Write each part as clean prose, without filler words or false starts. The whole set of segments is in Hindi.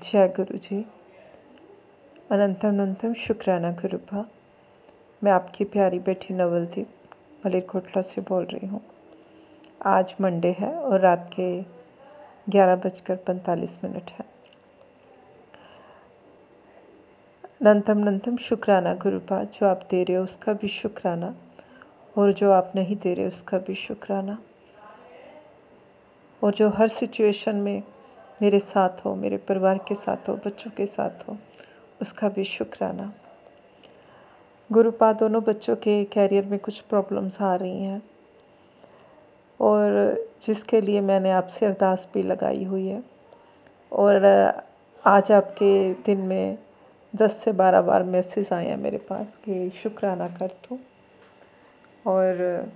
जय गुरु जी। अनंतम अनंतम शुक्राना गुरुपा। मैं आपकी प्यारी बेटी नवलदीप मलेरकोटला से बोल रही हूँ। आज मंडे है और रात के 11:45 है। अनंतम अनंतम शुक्राना गुरुपा। जो आप दे रहे हो उसका भी शुक्राना, और जो आप नहीं दे रहे उसका भी शुक्राना, और जो हर सिचुएशन में मेरे साथ हो, मेरे परिवार के साथ हो, बच्चों के साथ हो, उसका भी शुक्राना। गुरुपा, दोनों बच्चों के कैरियर में कुछ प्रॉब्लम्स आ रही हैं और जिसके लिए मैंने आपसे अरदास भी लगाई हुई है। और आज आपके दिन में 10 से 12 बार मैसेज आए हैं मेरे पास कि शुक्राना कर दूँ, और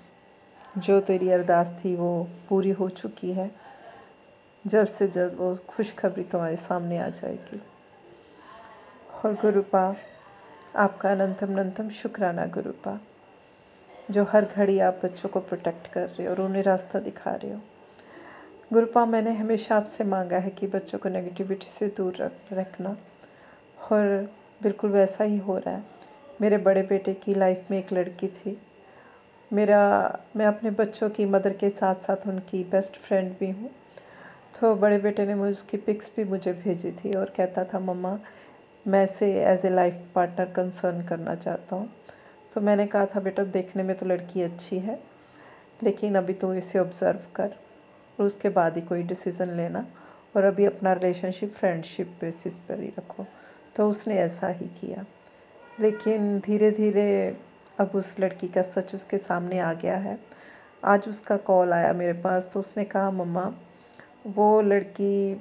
जो तेरी अरदास थी वो पूरी हो चुकी है। जल्द से जल्द वो खुशखबरी तुम्हारे सामने आ जाएगी। और गुरुपा, आपका अनंतम अनंतम शुक्राना गुरुपा, जो हर घड़ी आप बच्चों को प्रोटेक्ट कर रहे हो और उन्हें रास्ता दिखा रहे हो। गुरुपा, मैंने हमेशा आपसे मांगा है कि बच्चों को नेगेटिविटी से दूर रखना, और बिल्कुल वैसा ही हो रहा है। मेरे बड़े बेटे की लाइफ में एक लड़की थी। मैं अपने बच्चों की मदर के साथ साथ उनकी बेस्ट फ्रेंड भी हूँ। तो बड़े बेटे ने उसकी पिक्स भी मुझे भेजी थी और कहता था, मम्मा मैं इसे as a life partner concern करना चाहता हूँ। तो मैंने कहा था, बेटा देखने में तो लड़की अच्छी है, लेकिन अभी तो इसे ऑब्ज़र्व कर और उसके बाद ही कोई डिसीज़न लेना, और अभी अपना रिलेशनशिप फ्रेंडशिप बेसिस पर ही रखो। तो उसने ऐसा ही किया। लेकिन धीरे धीरे अब उस लड़की का सच उसके सामने आ गया है। आज उसका कॉल आया मेरे पास, तो उसने कहा, मम्मा वो लड़की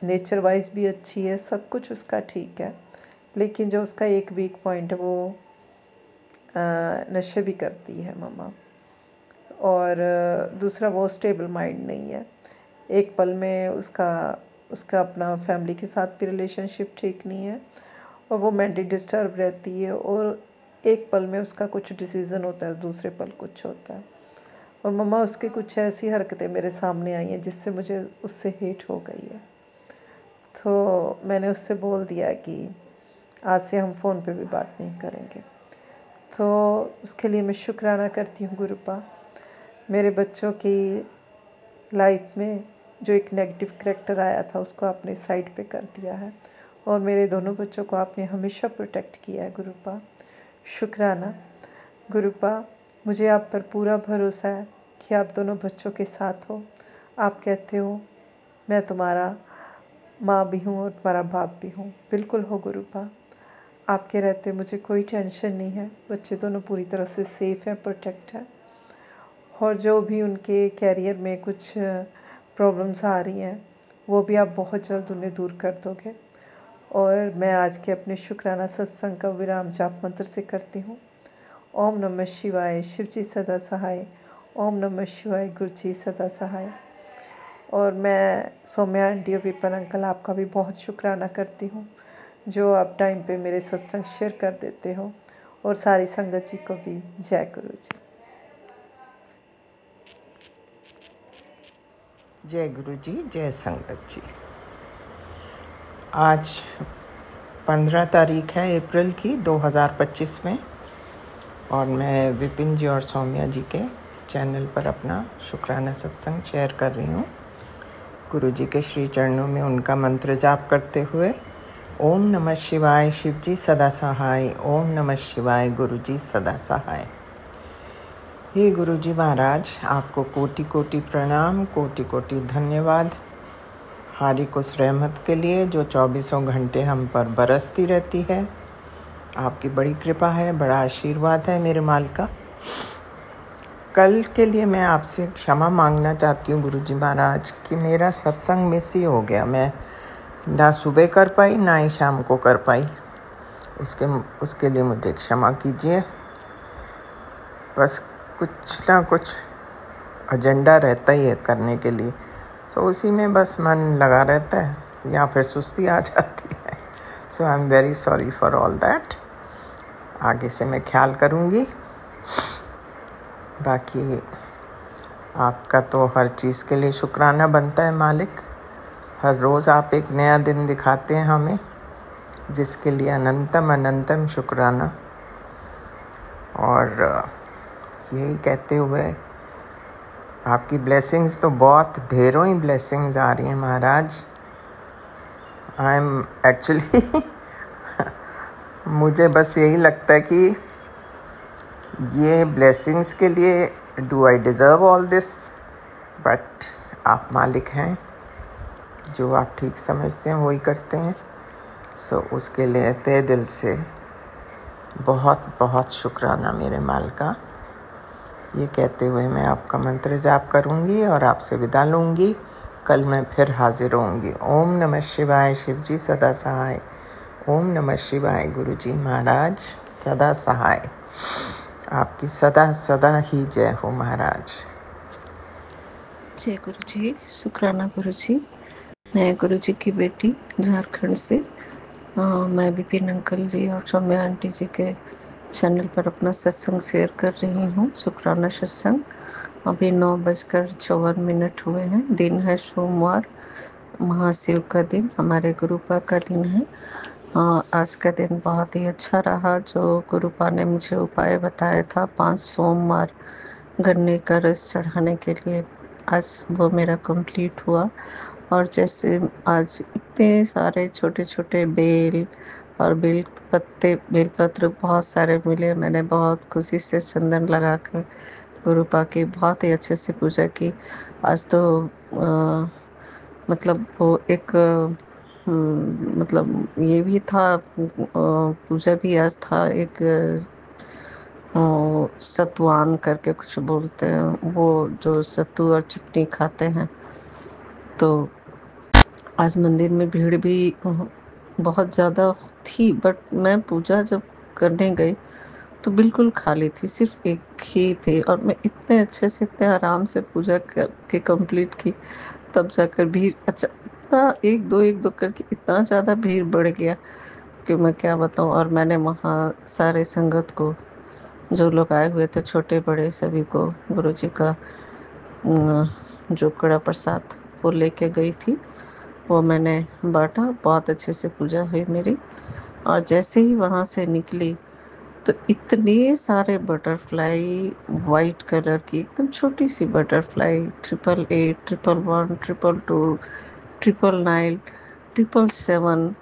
नेचर वाइज भी अच्छी है, सब कुछ उसका ठीक है, लेकिन जो उसका एक वीक पॉइंट है वो नशे भी करती है मम्मा, और दूसरा वो स्टेबल माइंड नहीं है। एक पल में उसका अपना फैमिली के साथ भी रिलेशनशिप ठीक नहीं है, और वो मेंटली डिस्टर्ब रहती है, और एक पल में उसका कुछ डिसीज़न होता है, दूसरे पल कुछ होता है। और मम्मा उसकी कुछ ऐसी हरकतें मेरे सामने आई हैं जिससे मुझे उससे हेट हो गई है। तो मैंने उससे बोल दिया कि आज से हम फ़ोन पे भी बात नहीं करेंगे। तो उसके लिए मैं शुक्राना करती हूँ गुरुपा। मेरे बच्चों की लाइफ में जो एक नेगेटिव करैक्टर आया था उसको आपने साइड पे कर दिया है, और मेरे दोनों बच्चों को आपने हमेशा प्रोटेक्ट किया है गुरुपा। शुक्राना गुरुपा। मुझे आप पर पूरा भरोसा है कि आप दोनों बच्चों के साथ हो। आप कहते हो मैं तुम्हारा माँ भी हूँ और तुम्हारा बाप भी हूँ। बिल्कुल हो गुरुपा। आपके रहते मुझे कोई टेंशन नहीं है। बच्चे दोनों पूरी तरह से सेफ़ हैं, प्रोटेक्ट हैं, और जो भी उनके कैरियर में कुछ प्रॉब्लम्स आ रही हैं वो भी आप बहुत जल्द उन्हें दूर कर दोगे। और मैं आज के अपने शुक्राना सत्संग का विराम जाप मंत्र से करती हूँ। ओम नमः शिवाय, शिव जी सदा सहाय। ओम नमः शिवाय, गुरु जी सदा सहाय। और मैं सौम्या आंटी और विपन अंकल, आपका भी बहुत शुक्राना करती हूँ जो आप टाइम पे मेरे सत्संग शेयर कर देते हो, और सारी संगत जी को भी जय गुरु जी। जय गुरु जी, जय संगत जी। आज 15 तारीख है अप्रैल की 2025 में, और मैं विपिन जी और सौम्या जी के चैनल पर अपना शुक्राना सत्संग शेयर कर रही हूँ। गुरु जी के श्री चरणों में उनका मंत्र जाप करते हुए, ओम नमः शिवाय, शिव जी सदा सहाय। ओम नमः शिवाय, गुरु जी सदा सहाय। हे गुरु जी महाराज, आपको कोटि कोटि प्रणाम, कोटि कोटि धन्यवाद हारी कुछ रहमत के लिए जो 24 घंटे हम पर बरसती रहती है। आपकी बड़ी कृपा है, बड़ा आशीर्वाद है मेरे माल का। कल के लिए मैं आपसे क्षमा मांगना चाहती हूँ गुरु जी महाराज कि मेरा सत्संग मिस ही हो गया। मैं ना सुबह कर पाई, ना ही शाम को कर पाई। उसके लिए मुझे क्षमा कीजिए। बस कुछ ना कुछ एजेंडा रहता ही है करने के लिए, सो उसी में बस मन लगा रहता है या फिर सुस्ती आ जाती है। So I am very sorry for all that. आगे से मैं ख्याल करूँगी। बाकी आपका तो हर चीज़ के लिए शुक्राना बनता है मालिक। हर रोज़ आप एक नया दिन दिखाते हैं हमें, जिसके लिए अनंतम अनंतम शुक्राना। और यही कहते हुए, आपकी ब्लेसिंग्स तो बहुत ढेरों ही ब्लेसिंग्स आ रही हैं महाराज। आई एम एक्चुअली मुझे बस यही लगता है कि ये ब्लेसिंग्स के लिए do I deserve all this, but आप मालिक हैं, जो आप ठीक समझते हैं वही करते हैं। सो उसके लिए तहे दिल से बहुत बहुत शुक्राना मेरे मालिका। ये कहते हुए मैं आपका मंत्र जाप करूँगी और आपसे विदा लूँगी। कल मैं फिर हाजिर होंगी। ओम नमः शिवाय। शिव जी सदा सहाय। ओम नमः शिवाय। गुरु जी महाराज सदा सहाय। आपकी सदा सदा ही जय हो महाराज। जय गुरु जी। शुक्राना गुरु जी। मैं गुरु जी की बेटी झारखंड से मैं विपिन अंकल जी और सौम्या आंटी जी के चैनल पर अपना सत्संग शेयर कर रही हूँ। शुक्राना सत्संग। अभी 9:54 हुए हैं। दिन है सोमवार, महाशिव का दिन, हमारे गुरुपा का दिन है। आज का दिन बहुत ही अच्छा रहा। जो गुरुपा ने मुझे उपाय बताया था 5 सोमवार गन्ने का रस चढ़ाने के लिए, आज वो मेरा कंप्लीट हुआ। और जैसे आज इतने सारे छोटे छोटे बेल और बेलपत्र बहुत सारे मिले। मैंने बहुत खुशी से चंदन लगाकर गुरुपा की बहुत ही अच्छे से पूजा की। आज तो मतलब वो एक मतलब ये भी था, पूजा भी आज था। एक सतुआन करके कुछ बोलते हैं, वो जो सत्तू और चटनी खाते हैं। तो आज मंदिर में भीड़ भी बहुत ज़्यादा थी, बट मैं पूजा जब करने गई तो बिल्कुल खाली थी, सिर्फ एक ही थी। और मैं इतने अच्छे से इतने आराम से पूजा करके कंप्लीट की। तब जाकर भीड़ अच्छा इतना एक दो करके इतना ज़्यादा भीड़ बढ़ गया कि मैं क्या बताऊँ। और मैंने वहाँ सारे संगत को, जो लोग आए हुए थे, छोटे बड़े सभी को गुरु जी का जो कड़ा प्रसाद वो लेके गई थी, वो मैंने बांटा। बहुत अच्छे से पूजा हुई मेरी। और जैसे ही वहाँ से निकली तो इतने सारे बटरफ्लाई, वाइट कलर की एकदम छोटी सी बटरफ्लाई, 888, 111, 222, 999, 777,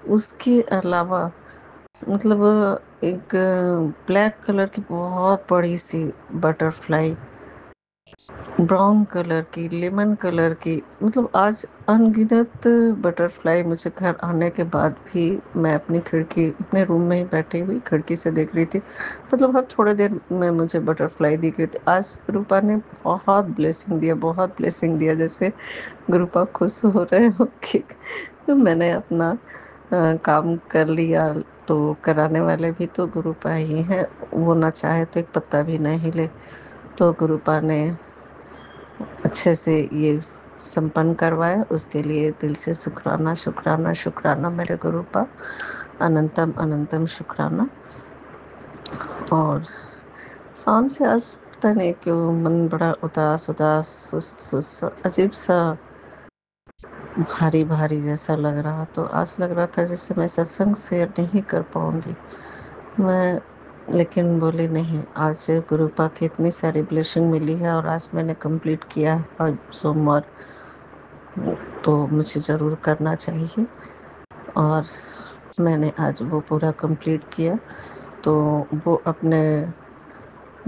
उसके अलावा मतलब एक ब्लैक कलर की बहुत बड़ी सी बटरफ्लाई, ब्राउन कलर की, लेमन कलर की, मतलब आज अनगिनत बटरफ्लाई मुझे घर आने के बाद भी मैं अपनी खिड़की, अपने रूम में ही बैठी हुई खिड़की से देख रही थी। मतलब हर थोड़े देर में मुझे बटरफ्लाई दिख रही थी। आज रूपा ने बहुत ब्लेसिंग दिया, बहुत ब्लेसिंग दिया। जैसे गुरुपा खुश हो रहे हो कि तो मैंने अपना काम कर लिया। तो कराने वाले भी तो गुरुपा ही हैं, वो ना चाहे तो एक पत्ता भी नहीं हिले। तो गुरुपा ने अच्छे से ये संपन्न करवाया, उसके लिए दिल से शुक्राना शुक्राना शुक्राना मेरे गुरुपा। अनंतम अनंतम शुक्राना। और शाम से आज पता नहीं क्यों मन बड़ा उदास उदास, सुस्त सुस्त, अजीब सा भारी भारी जैसा लग रहा। तो आज लग रहा था जैसे मैं सत्संग शेयर नहीं कर पाऊंगी मैं, लेकिन बोली नहीं, आज गुरुपा की इतनी सारी ब्लेसिंग मिली है और आज मैंने कंप्लीट किया है। और सोमवार तो मुझे ज़रूर करना चाहिए। और मैंने आज वो पूरा कंप्लीट किया। तो वो अपने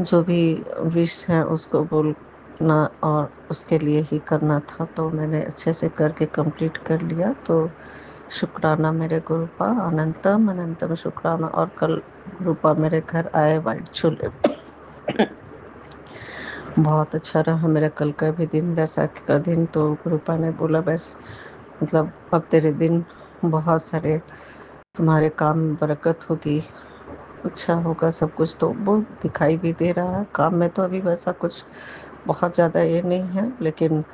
जो भी विश है उसको बोलना और उसके लिए ही करना था, तो मैंने अच्छे से करके कंप्लीट कर लिया। तो शुक्राना मेरे गुरुपा, अनंतम अनंतम शुक्राना। और कल गुरुपा मेरे घर आए वाइट छोले, बहुत अच्छा रहा मेरा कल का भी दिन, बैसाखी का दिन। तो गुरुपा ने बोला बस मतलब अब तेरे दिन बहुत सारे, तुम्हारे काम में बरकत होगी, अच्छा होगा सब कुछ। तो वो दिखाई भी दे रहा है काम में। तो अभी वैसा कुछ बहुत ज़्यादा ये नहीं है, लेकिन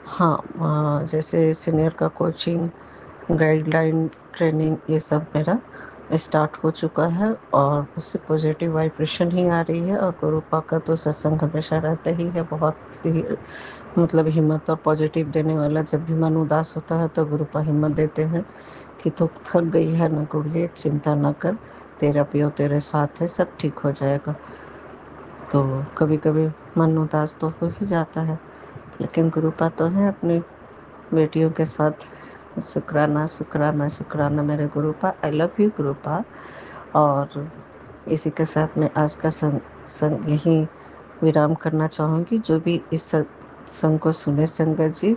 हाँ जैसे सीनियर का कोचिंग, गाइडलाइन, ट्रेनिंग, ये सब मेरा स्टार्ट हो चुका है और उससे पॉजिटिव वाइब्रेशन ही आ रही है। और गुरुपा का तो सत्संग हमेशा रहता ही है, बहुत ही मतलब हिम्मत और पॉजिटिव देने वाला। जब भी मन उदास होता है तो गुरुपा हिम्मत देते हैं कि तो थक गई है न गुड़िए, चिंता न कर, तेरा पियो तेरे साथ है, सब ठीक हो जाएगा। तो कभी कभी मन उदास तो हो ही जाता है, लेकिन गुरुपा तो है अपनी बेटियों के साथ। शुक्राना शुक्राना शुक्राना मेरे गुरुपा, आई लव यू गुरुपा। और इसी के साथ मैं आज का संग यहीं विराम करना चाहूँगी। जो भी इस संग को सुने संगत जी,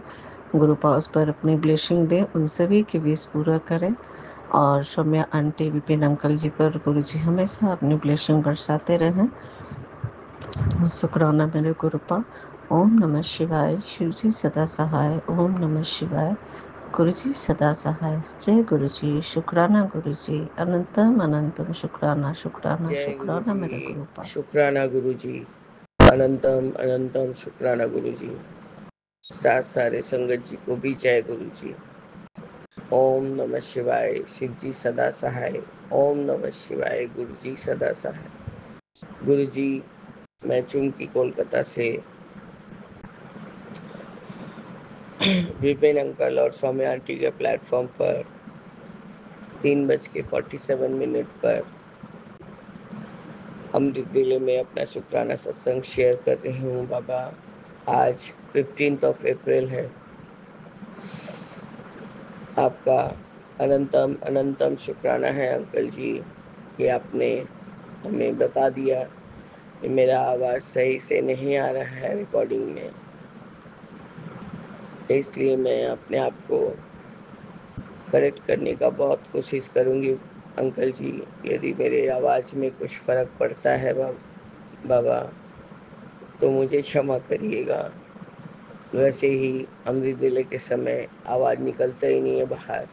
गुरुपा उस पर अपनी ब्लेसिंग दें, उन सभी की विश पूरा करें। और सौम्या आंटी, विपिन अंकल जी पर गुरु जी हमेशा अपनी ब्लेसिंग बरसाते रहें। शुक्राना मेरे गुरुपा। ओम नमः शिवाय। शिव जी सदा सहाय। ओम नमः शिवाय। गुरु जी सदा सहाय। जय गुरु जी। शुक्राना गुरु जी। अनंतम अनंतम शुक्राना शुक्राना जय गुरु शुक्राना मेरे जी, गुरुपा। शुक्राना गुरु जी, अनंतम अनंतम शुक्राना गुरु जी। साथ सारे संगत जी को भी जय गुरु जी। ओम नमः शिवाय। शिव जी सदा सहाय। ओम नमः शिवाय। गुरु जी सदा सहाय। गुरु जी, मैं चुमकी कोलकाता से विपिन अंकल और सौम्या आंटी के प्लेटफॉर्म पर 3:47 पर अमृत वेले में अपना शुक्राना सत्संग शेयर कर रही हूँ बाबा। आज 15 अप्रैल है। आपका अनंतम अनंतम शुक्राना है अंकल जी कि आपने हमें बता दिया कि मेरा आवाज़ सही से नहीं आ रहा है रिकॉर्डिंग में, इसलिए मैं अपने आप को करेक्ट करने का बहुत कोशिश करूँगी अंकल जी। यदि मेरे आवाज़ में कुछ फ़र्क पड़ता है बाबा तो मुझे क्षमा करिएगा। वैसे ही अमृत वेले के समय आवाज़ निकलता ही नहीं है बाहर।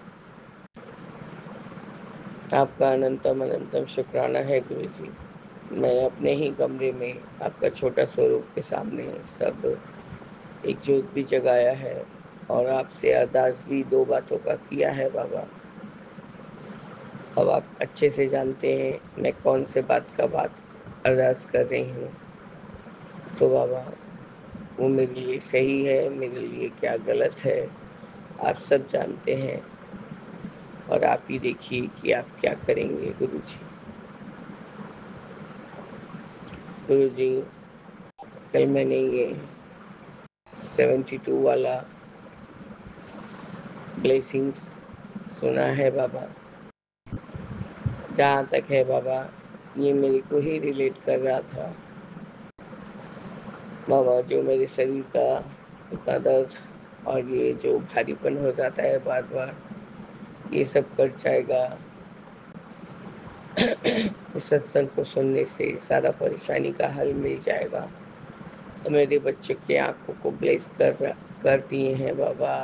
आपका अनंतम अनंतम शुक्राना है गुरु जी। मैं अपने ही कमरे में आपका छोटा स्वरूप के सामने सब एक ज्योत भी जगाया है और आपसे अरदास भी 2 बातों का किया है बाबा। अब आप अच्छे से जानते हैं मैं कौन से बात का बात अरदास कर रही हूँ। तो बाबा वो मेरे लिए सही है, मेरे लिए क्या गलत है, आप सब जानते हैं और आप ही देखिए कि आप क्या करेंगे गुरु जी। गुरु जी, कल मैंने ये 72 वाला ब्लेसिंग्स सुना है बाबा। जहाँ तक है बाबा ये मेरे को ही रिलेट कर रहा था बाबा। जो मेरे शरीर का इतना दर्द और ये जो भारीपन हो जाता है बार बार, ये सब कट जाएगा। इस सत्संग को सुनने से सारा परेशानी का हल मिल जाएगा। तो मेरे बच्चों की आंखों को ब्लेस कर दिए हैं बाबा।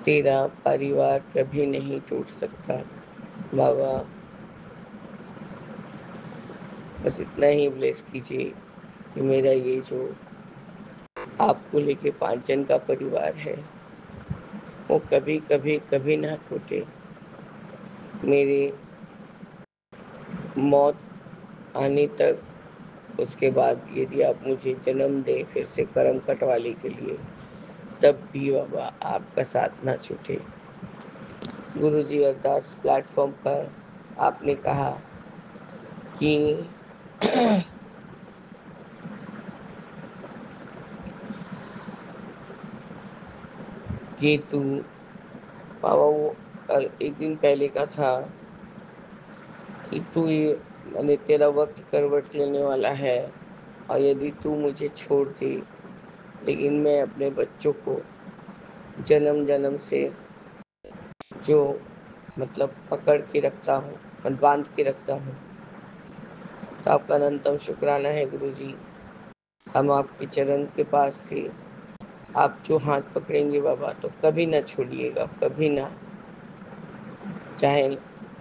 तेरा परिवार कभी नहीं टूट सकता बाबा। बस इतना ही ब्लेस कीजिए कि मेरा ये जो आपको लेके 5 जन का परिवार है वो कभी कभी कभी ना टूटे। मेरे मौत आने तक, उसके बाद यदि आप मुझे जन्म दें फिर से कर्म कटवाले के लिए, तब भी बाबा आपका साथ ना छूटे। गुरुजी, अरदास प्लेटफॉर्म पर आपने कहा कि कि तू बाबा, वो कल एक दिन पहले का था कि तू ये मैंने तेरा वक्त करवट लेने वाला है और यदि तू मुझे छोड़ दे, लेकिन मैं अपने बच्चों को जन्म जन्म से जो मतलब पकड़ के रखता हूँ और बांध के रखता हूँ। तो आपका अनंतम शुक्राना है गुरुजी। हम आपके चरण के पास से आप जो हाथ पकड़ेंगे बाबा तो कभी ना छोड़िएगा, कभी ना। चाहे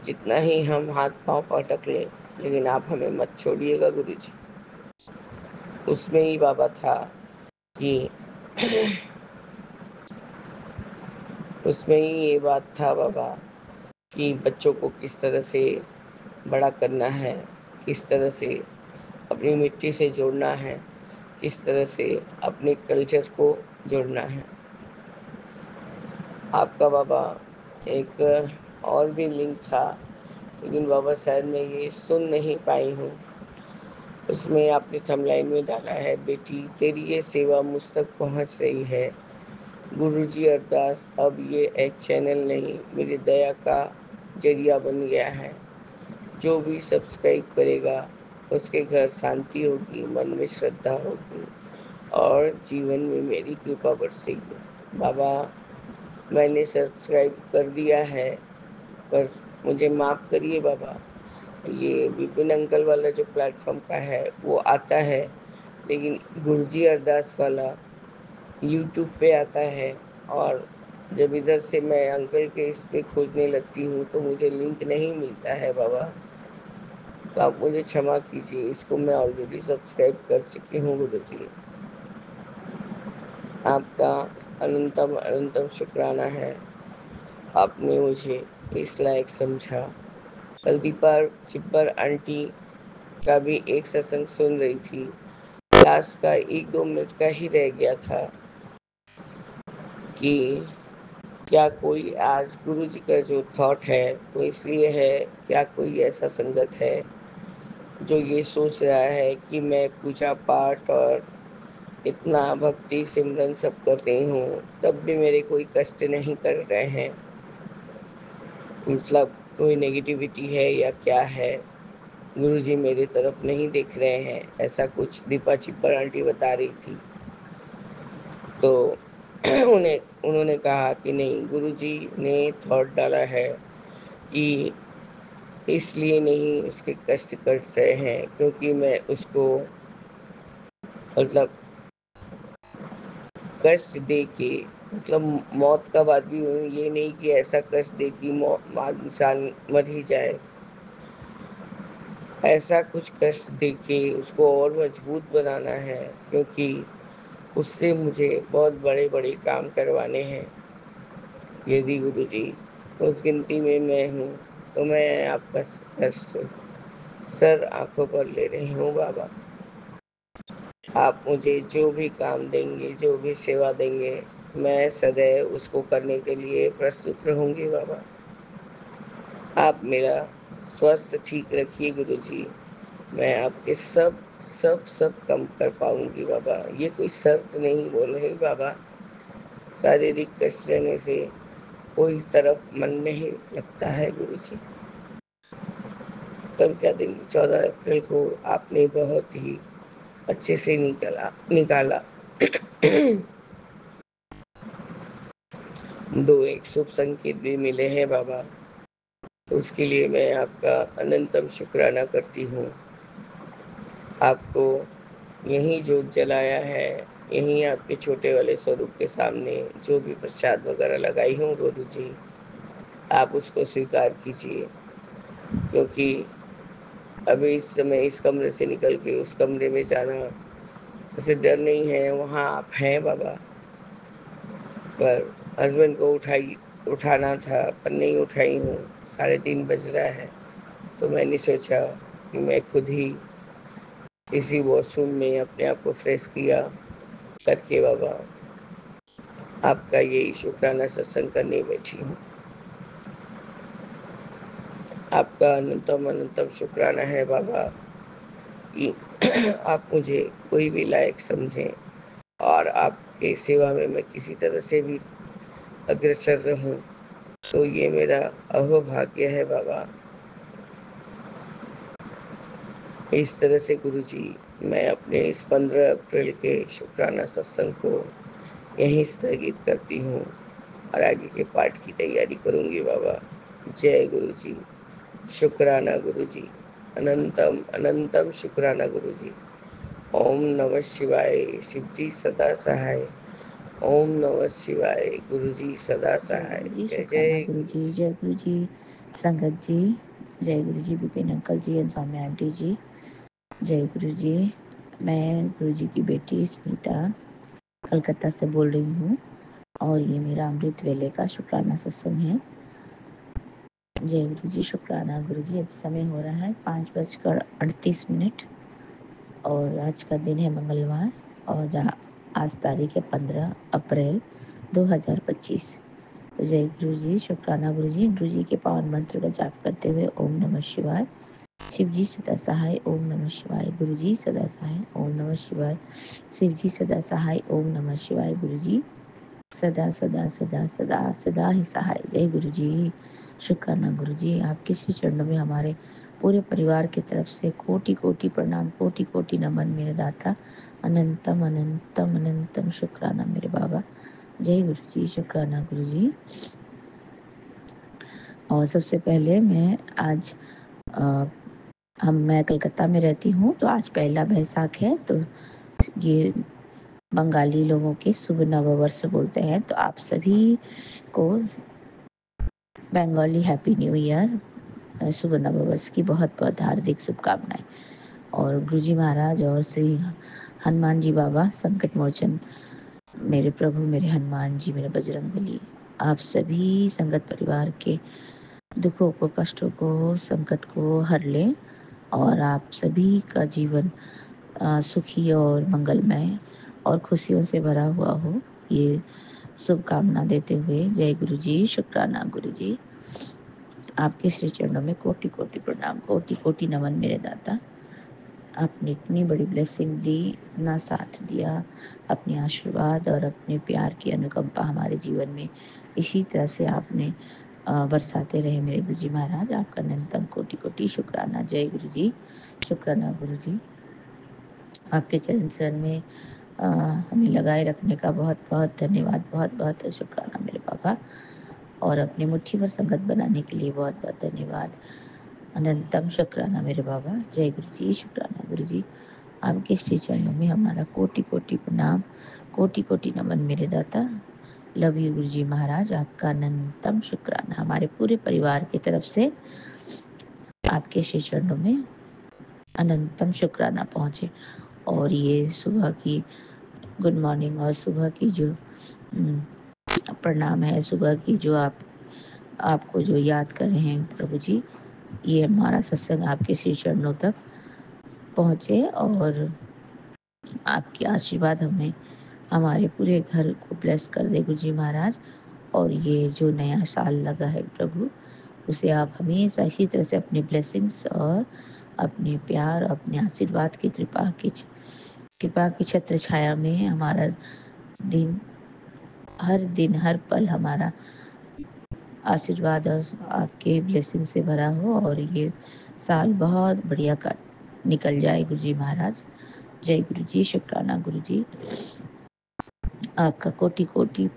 जितना ही हम हाथ पांव पटक लें, लेकिन आप हमें मत छोड़िएगा गुरुजी। उसमें ही बाबा था कि उसमें ही ये बात था बाबा कि बच्चों को किस तरह से बड़ा करना है, किस तरह से अपनी मिट्टी से जोड़ना है, किस तरह से अपने कल्चर को जोड़ना है। आपका बाबा एक और भी लिंक था, लेकिन बाबा शायद मैं ये सुन नहीं पाई हूँ। उसमें आपने थंबनेल में डाला है, बेटी तेरी ये सेवा मुझ तक पहुँच रही है। गुरुजी अरदास अब ये एक चैनल नहीं, मेरी दया का जरिया बन गया है। जो भी सब्सक्राइब करेगा उसके घर शांति होगी, मन में श्रद्धा होगी और जीवन में मेरी कृपा बरसेगी। बाबा मैंने सब्सक्राइब कर दिया है, पर मुझे माफ़ करिए बाबा। ये विपिन अंकल वाला जो प्लेटफॉर्म का है वो आता है, लेकिन गुरुजी अरदास वाला यूट्यूब पे आता है, और जब इधर से मैं अंकल के इस पे खोजने लगती हूँ तो मुझे लिंक नहीं मिलता है बाबा। तो आप मुझे क्षमा कीजिए, इसको मैं ऑलरेडी सब्सक्राइब कर चुकी हूँ गुरुजी। आपका अनंतम अनंतम शुक्राना है, आपने मुझे इस लायक समझा। कल दीपा चिब्बर आंटी का भी एक सत्संग सुन रही थी, लास्ट का 1-2 मिनट का ही रह गया था कि क्या कोई आज गुरु जी का जो थॉट है वो इसलिए है, क्या कोई ऐसा संगत है जो ये सोच रहा है कि मैं पूजा पाठ और इतना भक्ति सिमरन सब कर रही हूँ तब भी मेरे कोई कष्ट नहीं कर रहे हैं, मतलब कोई नेगेटिविटी है या क्या है, गुरुजी मेरी तरफ नहीं देख रहे हैं, ऐसा कुछ दीपा चिब्बर आंटी बता रही थी। तो उन्होंने कहा कि नहीं, गुरुजी ने थॉट डाला है कि इसलिए नहीं उसके कष्ट कट रहे हैं क्योंकि मैं उसको मतलब कष्ट दे के, मतलब मौत का बात भी ये नहीं कि ऐसा कष्ट दे कि इंसान मर ही जाए, ऐसा कुछ कष्ट दे के उसको और मजबूत बनाना है, क्योंकि उससे मुझे बहुत बड़े बड़े काम करवाने हैं। यदि गुरुजी उस गिनती में मैं हूँ तो मैं आपका कष्ट सर आंखों पर ले रही हूँ बाबा। आप मुझे जो भी काम देंगे, जो भी सेवा देंगे, मैं सदैव उसको करने के लिए प्रस्तुत रहूँगी बाबा। आप मेरा स्वास्थ्य ठीक रखिए गुरुजी, मैं आपके सब सब सब कम कर पाऊँगी बाबा। ये कोई शर्त नहीं बोल रही बाबा, शारीरिक कष्ट रहने से कोई तरफ मन नहीं लगता है गुरुजी। कल का दिन 14 अप्रैल को आपने बहुत ही अच्छे से निकाला। दो एक शुभ संकेत भी मिले हैं बाबा, तो उसके लिए मैं आपका अनंतम शुक्राना करती हूँ। आपको यहीं जोत जलाया है, यहीं आपके छोटे वाले स्वरूप के सामने जो भी प्रसाद वगैरह लगाई हूँ गुरु जी, आप उसको स्वीकार कीजिए, क्योंकि अभी इस समय इस कमरे से निकल के उस कमरे में जाना उसे डर नहीं है, वहाँ आप हैं बाबा। पर हस्बैंड को उठाना था पर नहीं उठाई हूँ, 3:30 बज रहा है, तो मैंने सोचा कि मैं खुद ही इसी वॉशरूम में अपने आप को फ्रेश किया करके बाबा आपका यही शुक्राना सत्संग करने बैठी हूँ। आपका अनंतम अनंतम शुक्राना है बाबा कि आप मुझे कोई भी लायक समझें और आपके सेवा में मैं किसी तरह से भी अग्रसर रहूं, तो ये मेरा अहोभाग्य है बाबा। इस तरह से गुरुजी मैं अपने इस 15 अप्रैल के शुक्राना सत्संग को यहीं स्थगित करती हूँ और आगे के पाठ की तैयारी करूँगी बाबा। जय गुरुजी, शुक्राना गुरुजी, अनंतम अनंतम शुक्राना गुरुजी। ओम नमः शिवाय, शिवजी सदा सहाय। ओम नमः शिवाय, गुरुजी सदा जय सहाय। गुरु जी, जय शुक्राना जय गुरु गुरु जी, जय गुरु जी, संगत जी, जय गुरु जी, Vipin uncle ji and Saumya aunty ji, जय गुरु जी। मैं गुरु जी की बेटी स्मिता कलकत्ता से बोल रही हूँ और ये मेरा अमृत वेले का शुक्राना सत्संग है। जय गुरु जी, शुक्राना गुरु जी। अब समय हो रहा है 5:38 और आज का दिन है मंगलवार और जहाँ आज तारीख है 15 अप्रैल 2025। तो जय गुरु जी, शुक्राना गुरु जी। गुरु जी के पावन मंत्र का जाप करते हुए ओम नमः शिवाय। शिव जी सदा सहाय ओम नमः शिवाय। गुरु जी सदा सहाय ओम नमः शिवाय। शिव जी सदा सहाय ओम नमः शिवाय। गुरु जी सदा सदा सदा सदा सदा ही सहाय। जय गुरु जी, शुक्राना गुरु जी। आपके श्री चरणों में हमारे पूरे परिवार की तरफ से कोटि कोटि प्रणाम, कोटि कोटि नमन मेरे दाता। अनंतम अनंतम अनंतम शुक्राना मेरे बाबा। जय गुरु जी, शुक्राना गुरु जी। और सबसे पहले मैं आज मैं कलकत्ता में रहती हूँ, तो आज पहला बैसाख है, तो ये बंगाली लोगों के शुभ नववर्ष बोलते हैं। तो आप सभी को बंगाली हैप्पी न्यू ईयर, शुभ नववर्ष की बहुत बहुत हार्दिक शुभकामनाएं। और गुरुजी महाराज और श्री हनुमान जी बाबा संकट मोचन, मेरे प्रभु, मेरे हनुमान जी, मेरे बजरंगबली, आप सभी संगत परिवार के दुखों को, कष्टों को, संकट को हर लें और आप सभी का जीवन सुखी और मंगलमय और खुशियों से भरा हुआ हो, ये शुभकामना देते हुए जय गुरु जी, शुक्राना गुरु जी। आपके श्री चरणों में कोटि कोटि प्रणाम, कोटि कोटि नमन मेरे दाता। आपने इतनी बड़ी ब्लेसिंग दी, इतना साथ दिया, अपने आशीर्वाद और अपने प्यार की अनुकंपा हमारे जीवन में इसी तरह से आपने बरसाते रहे मेरे गुरु जी महाराज। आपका अनंतम कोटि कोटि शुक्राना। जय गुरु जी, शुक्राना गुरु जी। आपके चरण शरण में हमें लगाए रखने का बहुत बहुत धन्यवाद, बहुत बहुत शुक्राना मेरे बाबा। और अपनी मुट्ठी भर संगत बनाने के लिए बहुत बहुत धन्यवाद, अनंतम शुक्राना मेरे बाबा। जय गुरु जी, शुक्राना गुरु जी। आपके श्री चरणों में हमारा कोटि कोटि प्रणाम, कोटि कोटि नमन मेरे दाता। लव यू गुरु जी महाराज। आपका अनंतम शुक्राना हमारे पूरे परिवार की तरफ से आपके श्री चरणों में अनंतम शुक्राना पहुँचे। और ये सुबह की गुड मॉर्निंग और सुबह की जो प्रणाम है, सुबह की जो आपको जो याद कर रहे हैं प्रभु जी, ये हमारा सत्संग आपके श्री चरणों तक पहुँचे और आपके आशीर्वाद हमें हमारे पूरे घर को ब्लेस कर दे गुरु जी महाराज। और ये जो नया साल लगा है प्रभु, उसे आप हमेशा इसी तरह से अपने ब्लेसिंग्स और अपने प्यार, अपने आशीर्वाद की कृपा की छत्र छाया में हमारा दिन हर पल हमारा आशीर्वाद और आपके ब्लेसिंग से भरा हो और ये साल बहुत बढ़िया निकल जाए गुरु जी महाराज। जय गुरु जी, शुक्राना गुरु जी। आपका कोटि कोटि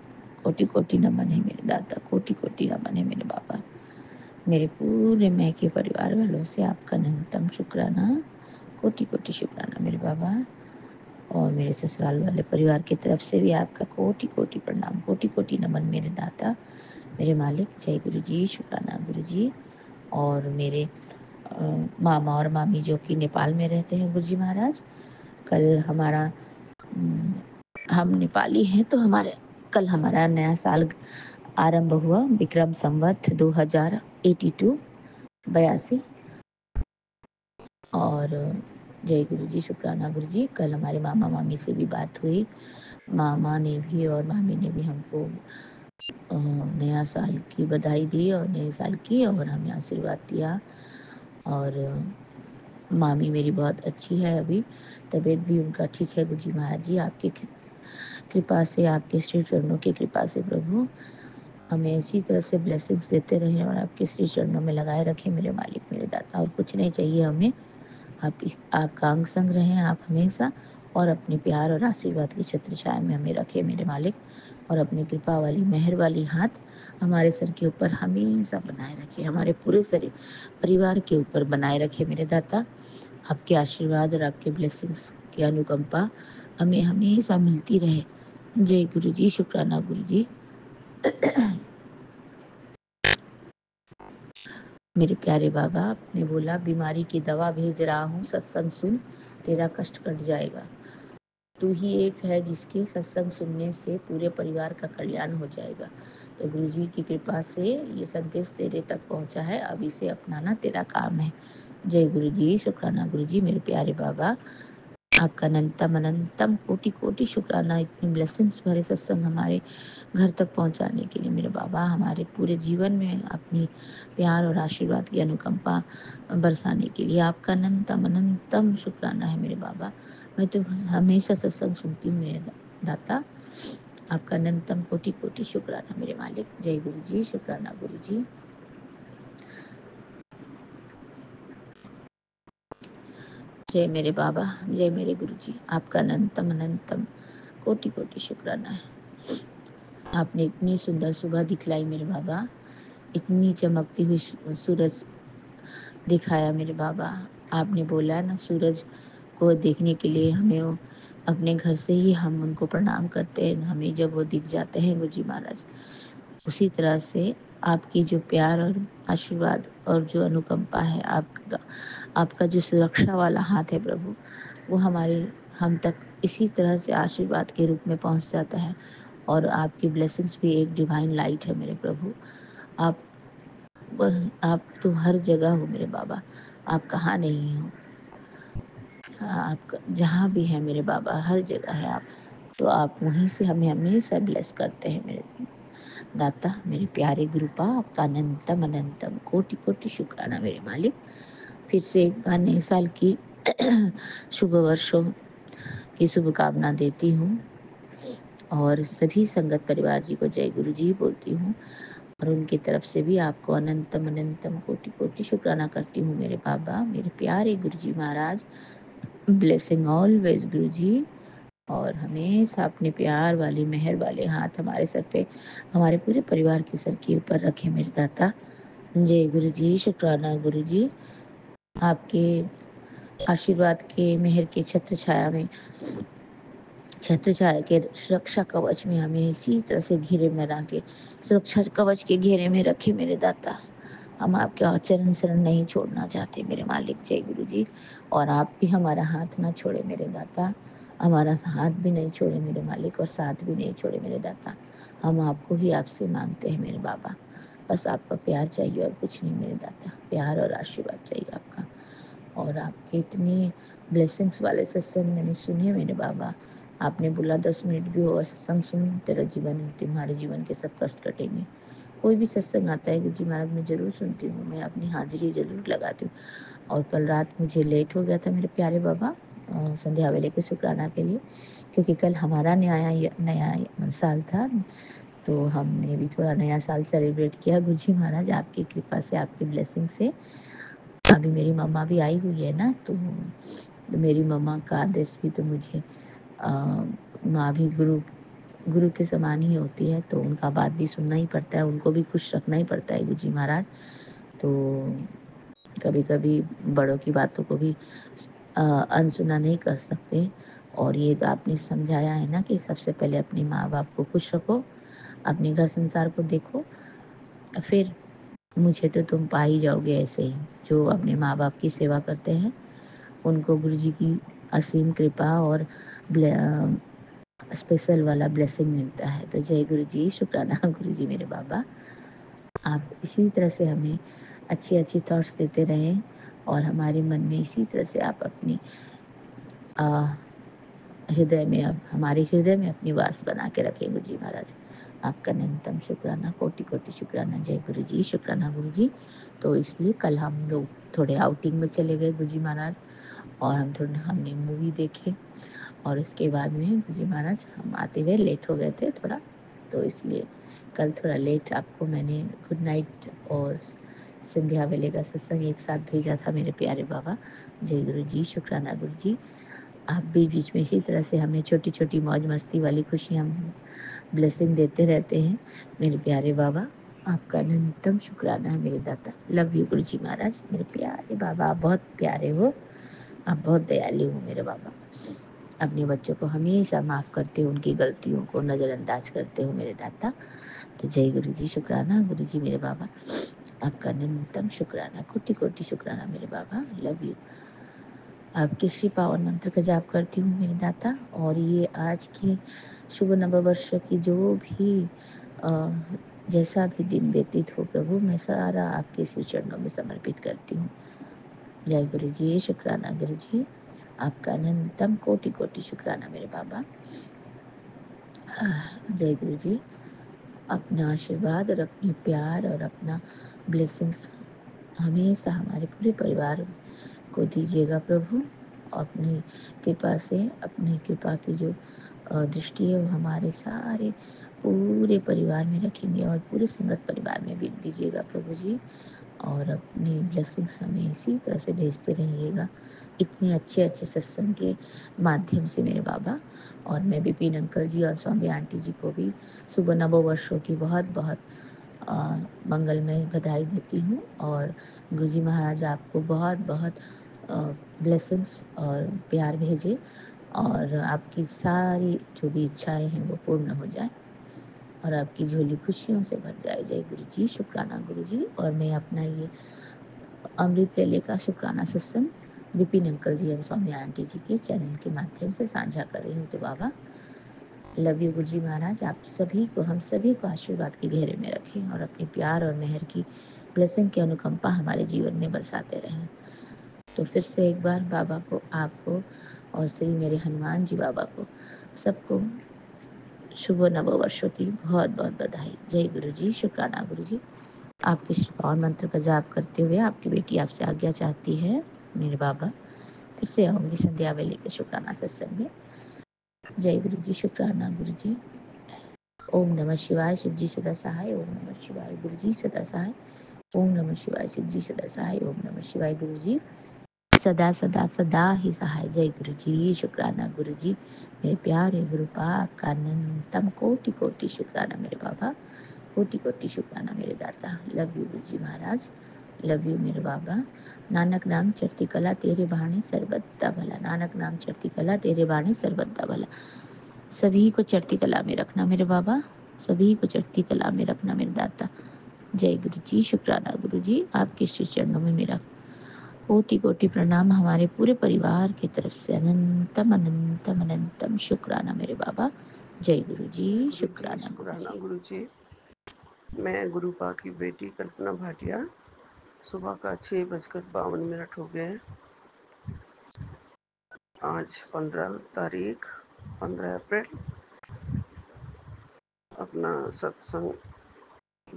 कोटि कोटि नमन है मेरे दाता, कोटि कोटि नमन है मेरे बाबा। मेरे पूरे मैके परिवार वालों से आपका अनंतम शुक्राना, कोटि कोटि शुक्राना मेरे बाबा। और मेरे ससुराल वाले परिवार की तरफ से भी आपका कोटि कोटि प्रणाम, कोटि कोटि नमन मेरे दाता, मेरे मालिक। जय गुरु जी, शुक्राना गुरु जी। और मेरे मामा और मामी जो कि नेपाल में रहते हैं गुरु जी महाराज, कल हमारा हम नेपाली हैं, तो कल हमारा नया साल आरंभ हुआ, विक्रम संवत 2082। और जय गुरु जी, शुक्राना गुरु जी। कल हमारे मामा मामी से भी बात हुई, मामा ने भी और मामी ने भी हमको नया साल की बधाई दी और नए साल की और हमें आशीर्वाद दिया। और मामी मेरी बहुत अच्छी है, अभी तबीयत भी उनका ठीक है गुरु जी महाराज जी। आपकी कृपा से, आपके श्री चरणों की कृपा से प्रभु हमें इसी तरह से ब्लेसिंग्स देते रहें और आपके श्री चरणों में लगाए रखें मेरे मालिक, मेरे दाता। और कुछ नहीं चाहिए हमें, आपका अंग संग रहें आप हमेशा, और अपने प्यार और आशीर्वाद की छत्र छाया में हमें रखें मेरे मालिक। और अपनी कृपा वाली, मेहर वाली हाथ हमारे सर के ऊपर हमेशा बनाए रखे, हमारे पूरे परिवार के ऊपर बनाए रखे मेरे दाता। आपके आशीर्वाद और आपके ब्लेसिंग्स की अनुकंपा हमें हमेशा मिलती रहे। जय गुरु जी, शुक्राना गुरु जी। मेरे प्यारे बाबा, आपने बोला बीमारी की दवा भेज रहा हूँ, सत्संग सुन, तेरा कष्ट कट जाएगा। तू ही एक है जिसके सत्संग सुनने से पूरे परिवार का कल्याण हो जाएगा। तो गुरु जी की कृपा से ये संदेश तेरे तक पहुंचा है, अब इसे अपनाना तेरा काम है। जय गुरु जी, शुक्राना गुरु जी, मेरे प्यारे बाबा। आपका अनंतम अनंतम कोटि कोटि शुक्राना, इतनी ब्लेसिंग्स भरे सत्संग हमारे घर तक पहुंचाने के लिए मेरे बाबा। हमारे पूरे जीवन में अपनी प्यार और आशीर्वाद की अनुकंपा बरसाने के लिए आपका अनंतम अनंतम शुक्राना है मेरे बाबा। मैं तो हमेशा सत्संग सुनती हूँ मेरे दाता। आपका अनंतम कोटि कोटि शुक्राना मेरे मालिक। जय गुरु जी, शुक्राना गुरु जी। जय मेरे बाबा, जय मेरे गुरु जी, आपका अनंतम अनंतम कोटि कोटि शुक्राना है। आपने इतनी सुंदर सुबह दिखलाई मेरे बाबा, इतनी चमकती हुई सूरज दिखाया मेरे बाबा। आपने बोला ना, सूरज को देखने के लिए हमें अपने घर से ही हम उनको प्रणाम करते हैं, हमें जब वो दिख जाते हैं गुरु जी महाराज। उसी तरह से आपकी जो प्यार और आशीर्वाद और जो अनुकंपा है, आपका जो सुरक्षा वाला हाथ है प्रभु, वो हम तक इसी तरह से आशीर्वाद के रूप में पहुंच जाता है। और आपकी ब्लेसिंग्स भी एक डिवाइन लाइट है मेरे प्रभु। आप आप तो हर जगह हो मेरे बाबा, आप कहाँ नहीं हो। आप जहाँ भी है मेरे बाबा, हर जगह है आप। तो आप वहीं से हमें हमेशा ब्लेस करते हैं मेरे दाता, मेरे प्यारे गुरुपा। आपका अनंतम अनंतम कोटि कोटि शुक्राना मेरे मालिक। फिर से एक बार नए साल की शुभ वर्षों की शुभकामना देती हूँ और सभी संगत परिवार जी को जय गुरु जी बोलती हूँ। और उनकी तरफ से भी आपको अनंतम अनंतम कोटि कोटि शुक्राना करती हूँ मेरे बाबा, मेरे प्यारे गुरु जी महाराज। ब्लेसिंग ऑलवेज गुरु जी। और हमेशा अपने प्यार वाली मेहर वाले हाथ हमारे सर पे, हमारे पूरे परिवार के सर के ऊपर रखे मेरे दाता। जय गुरु जी, शुक्राना गुरु जी। आपके आशीर्वाद के मेहर के छत्र छाया के सुरक्षा कवच में हमें इसी तरह से घेरे में रखे, सुरक्षा कवच के घेरे में रखे मेरे दाता। हम आपके आचरण शरण नहीं छोड़ना चाहते मेरे मालिक। जय गुरु जी। और आप भी हमारा हाथ ना छोड़े मेरे दाता, हमारा हाथ भी नहीं छोड़े मेरे मालिक, और साथ भी नहीं छोड़े मेरे दाता। हम आपको ही आपसे मांगते हैं मेरे बाबा, बस आपका प्यार चाहिए और कुछ नहीं मेरे दाता। प्यार और आशीर्वाद चाहिए आपका। और आपके इतने ब्लेसिंग्स वाले सत्संग मैंने सुने मेरे बाबा। आपने बोला 10 मिनट भी हो सत्संग सुन, तुम्हारे जीवन के सब कष्ट कटेंगे। कोई भी सत्संग आता है गुरु जी महाराज मैं ज़रूर सुनती हूँ, मैं अपनी हाजिरी ज़रूर लगाती हूँ। और कल रात मुझे लेट हो गया था मेरे प्यारे बाबा संध्या वेले के शुक्राना के लिए, क्योंकि कल हमारा नया साल था। तो हमने भी थोड़ा नया साल सेलिब्रेट किया गुरु जी महाराज, आपकी कृपा से, आपकी ब्लेसिंग से। अभी मेरी मम्मा भी आई हुई है ना, तो मेरी मम्मा का आदेश भी तो मुझे माँ भी गुरु के समान ही होती है, तो उनका बात भी सुनना ही पड़ता है, उनको भी खुश रखना ही पड़ता है गुरु जी महाराज। तो कभी कभी बड़ों की बातों को भी अनसुना नहीं कर सकते। और ये तो आपने समझाया है ना कि सबसे पहले अपने माँ बाप को खुश रखो, अपने घर संसार को देखो, फिर मुझे तो तुम पा ही जाओगे। ऐसे ही जो अपने माँ बाप की सेवा करते हैं उनको गुरु जी की असीम कृपा और स्पेशल वाला ब्लेसिंग मिलता है। तो जय गुरु जी, शुक्राना गुरु जी मेरे बाबा। आप इसी तरह से हमें अच्छी अच्छी थॉट्स देते रहें और हमारे मन में इसी तरह से आप अपनी हमारे हृदय में अपनी वास बना के रखें गुरु जी महाराज। आपका न्यूनतम शुक्राना, कोटि कोटि शुक्राना। जय गुरु जी, शुक्राना गुरु जी। तो इसलिए कल हम लोग थोड़े आउटिंग में चले गए गुरु जी महाराज, और हमने मूवी देखे, और इसके बाद में गुरु जी महाराज हम आते हुए लेट हो गए थे थोड़ा, तो इसलिए कल थोड़ा लेट आपको मैंने गुड नाइट और संध्या वेले का सत्संग एक साथ भेजा था मेरे प्यारे बाबा। जय गुरु जी, शुक्राना गुरु जी। आप भी बीच में इसी तरह से हमें छोटी छोटी मौज मस्ती वाली खुशियाँ ब्लेसिंग देते रहते हैं मेरे प्यारे बाबा। आपका न्यूनतम शुक्राना है मेरे दाता। लव यू गुरु जी महाराज, मेरे प्यारे बाबा। आप बहुत प्यारे हो, आप बहुत दयालु हो मेरे बाबा। अपने बच्चों को हमेशा माफ़ करते हो, उनकी गलतियों को नज़रअंदाज करते हो मेरे दाता। तो जय गुरु जी, शुक्राना गुरु जी मेरे बाबा। आपका न्यूनतम शुक्राना, कोटि कोटि शुक्राना मेरे बाबा। Love you. आपके श्री पावन मंत्र का जाप करती हूँ मेरे दाता। और ये आज की शुभ नववर्ष की जो भी जैसा भी दिन व्यतीत हो प्रभु, मैं सारा आपके श्री चरणों में समर्पित करती हूँ। जय गुरु जी, शुक्राना गुरु जी, आपका अनंतम कोटि कोटि शुक्राना मेरे बाबा। जय गुरु जी, अपना आशीर्वाद और अपनी प्यार और अपना ब्लेसिंग्स हमेशा हमारे पूरे परिवार को दीजिएगा प्रभु। अपनी कृपा से, अपनी कृपा की जो दृष्टि है वो हमारे सारे पूरे परिवार में रखेंगे और पूरे संगत परिवार में भी दीजिएगा प्रभु जी। और अपनी ब्लेसिंग्स हमें इसी तरह से भेजते रहिएगा, इतने अच्छे अच्छे सत्संग के माध्यम से मेरे बाबा। और मैं विपिन अंकल जी और सौम्या आंटी जी को भी शुभ नववर्षों की बहुत बहुत मंगलमय बधाई देती हूँ। और गुरुजी महाराज आपको बहुत बहुत ब्लेसिंग्स और प्यार भेजे और आपकी सारी जो भी इच्छाएं हैं वो पूर्ण हो जाए और आपकी झोली खुशियों से भर जाए। जय गुरु जी, शुक्राना गुरु जी। और मैं अपना ये अमृत वेले का शुक्राना सत्संग विपिन अंकल जी और सौम्या आंटी जी के चैनल के माध्यम से साझा कर रही हूँ। तो बाबा लव यू गुरुजी महाराज, आप सभी को, हम सभी को आशीर्वाद के घेरे में रखें और अपनी प्यार और मेहर की ब्लेसिंग की अनुकंपा हमारे जीवन में बरसाते रहें। तो फिर से एक बार बाबा को, आपको और श्री मेरे हनुमान जी बाबा को, सबको शुभ नववर्षों की बहुत बहुत बधाई। जय गुरु जी, शुक्राना गुरु जी। आपके श्री पावन मंत्र का जाप करते हुए आपकी बेटी आपसे आज्ञा चाहती है मेरे बाबा। फिर से आऊँगी संध्या वेले के शुक्राना सत्संग में। जय गुरु जी, शुक्राना गुरु जी। ओम नमः शिवाय, शिव जी सदा सहाय। ओम नमः शिवाय, गुरु जी सदा सहाय। ओम नमः शिवाय, शिव जी सदा सहाय। ओम नमः शिवाय, गुरु जी सदा सदा सदा ही सहाय। जय गुरु जी, शुक्राना गुरु जी। मेरे प्यारे गुरु पाक का अनंतम कोटि कोटि शुक्राना मेरे बाबा, कोटि कोटि शुक्राना मेरे दाता। Love you Guru ji Maharaj, love you मेरे बाबा। नानक नाम चढ़ती कला तेरे बाणे सर्वदा भला, नानक नाम चढ़ती कला तेरे बाणे सर्वदा भला। सभी को चढ़ती कला में रखना मेरे बाबा, सभी को चढ़ती कला में रखना मेरे दाता। जय गुरु जी, शुक्राना गुरु जी। आपके श्री चरणों में मेरा कोटि कोटि प्रणाम हमारे पूरे परिवार की तरफ से। अनंतम अनंतम अनंतम शुक्राना मेरे बाबा। जय गुरु जी, शुक्राना गुरु जी। गुरु जी। मैं गुरुपा की बेटी कल्पना भाटिया। सुबह का 6:52 हो गए। आज 15 अप्रैल। अपना सत्संग